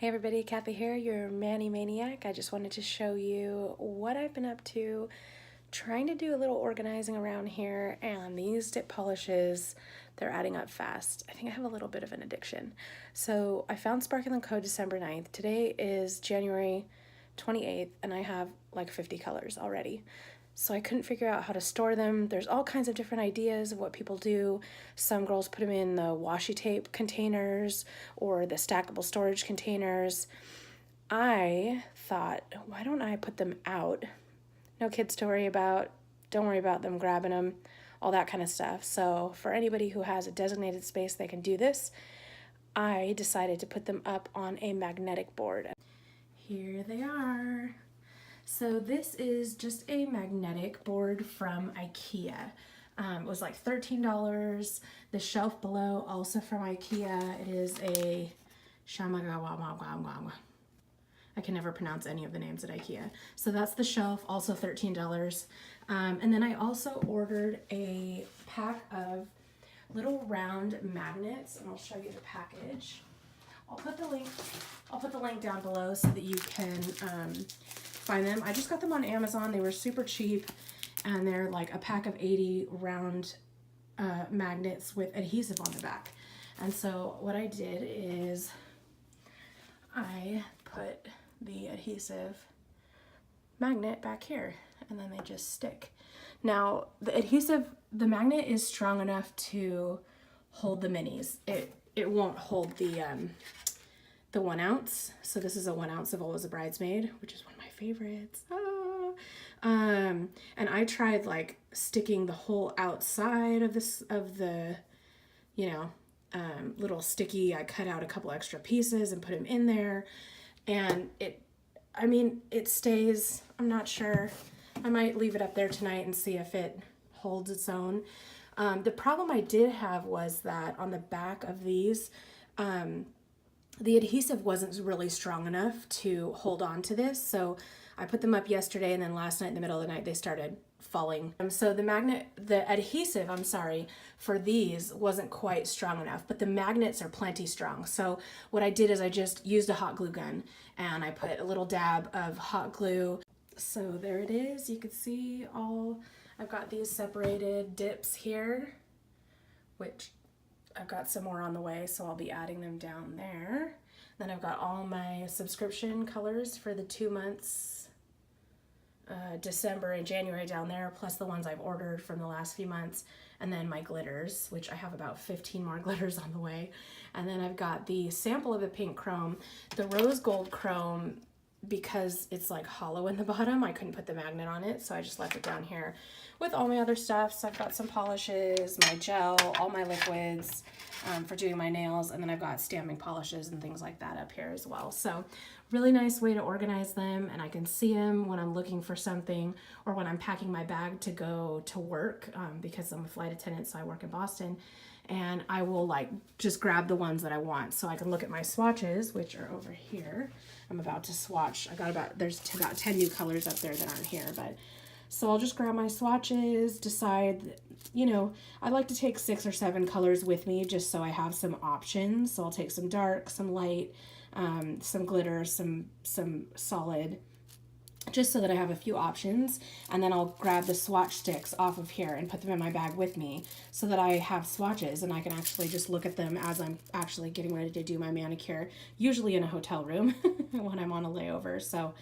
Hey everybody, Kathy here, your Maniac. I just wanted to show you what I've been up to, trying to do a little organizing around here, and these dip polishes, they're adding up fast. I think I have a little bit of an addiction. So I found Sparkling Code December 9th. Today is January 28th, and I have like 50 colors already. So I couldn't figure out how to store them. There's all kinds of different ideas of what people do. Some girls put them in the washi tape containers or the stackable storage containers. I thought, why don't I put them out? No kids to worry about. Don't worry about them grabbing them, all that kind of stuff. So for anybody who has a designated space, they can do this. I decided to put them up on a magnetic board. Here they are. So this is just a magnetic board from IKEA. It was like $13. The shelf below, also from IKEA, it is a Shamagawa. I can never pronounce any of the names at IKEA. So that's the shelf, also $13. And then I also ordered a pack of little round magnets, and I'll show you the package. I'll put the link down below so that you can find them. I just got them on Amazon. They were super cheap, and they're like a pack of 80 round magnets with adhesive on the back. And so what I did is I put the adhesive magnet back here, and then they just stick. Now the magnet is strong enough to hold the minis. It won't hold the 1 ounce. So this is a 1 ounce of Always a Bridesmaid, which is one of my favorites. And I tried like sticking the whole outside of the little sticky. I cut out a couple extra pieces and put them in there, and it stays. I'm not sure. I might leave it up there tonight and see if it holds its own. The problem I did have was that on the back of these, the adhesive wasn't really strong enough to hold on to this. So I put them up yesterday, and then last night in the middle of the night, they started falling. So the adhesive, for these wasn't quite strong enough, but the magnets are plenty strong. So what I did is I just used a hot glue gun, and I put a little dab of hot glue. So there it is. You can see I've got these separated dips here, which I've got some more on the way, so I'll be adding them down there. Then I've got all my subscription colors for the 2 months, December and January down there, plus the ones I've ordered from the last few months, and then my glitters, which I have about 15 more glitters on the way. And then I've got the sample of the pink chrome. The rose gold chrome, because it's like hollow in the bottom, I couldn't put the magnet on it, so I just left it down here with all my other stuff. So I've got some polishes, my gel, all my liquids for doing my nails, and then I've got stamping polishes and things like that up here as well. So really nice way to organize them, and I can see them when I'm looking for something or when I'm packing my bag to go to work, because I'm a flight attendant, so I work in Boston, and I will like just grab the ones that I want. So I can look at my swatches, which are over here. I'm about to swatch. There's about 10 new colors up there that aren't here, but so I'll just grab my swatches, decide, I like to take 6 or 7 colors with me just so I have some options. So I'll take some dark, some light, some glitter, some solid, just so that I have a few options. And then I'll grab the swatch sticks off of here and put them in my bag with me so that I have swatches and I can actually just look at them as I'm actually getting ready to do my manicure, usually in a hotel room when I'm on a layover. So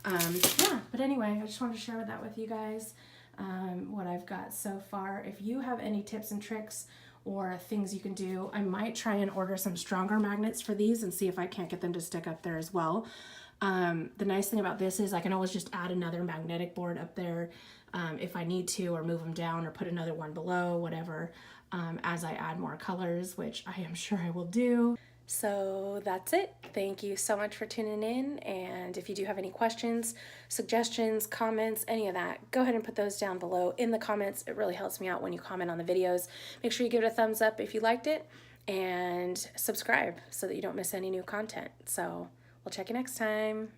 yeah, but anyway, I just wanted to share that with you guys, what I've got so far. If you have any tips and tricks or things you can do, I might try and order some stronger magnets for these and see if I can't get them to stick up there as well. The nice thing about this is I can always just add another magnetic board up there if I need to, or move them down or put another one below, whatever, as I add more colors, which I am sure I will do. So that's it. Thank you so much for tuning in, and if you do have any questions, suggestions, comments, any of that, go ahead and put those down below in the comments. It really helps me out when you comment on the videos. Make sure you give it a thumbs up if you liked it, and subscribe so that you don't miss any new content. So we'll check you next time.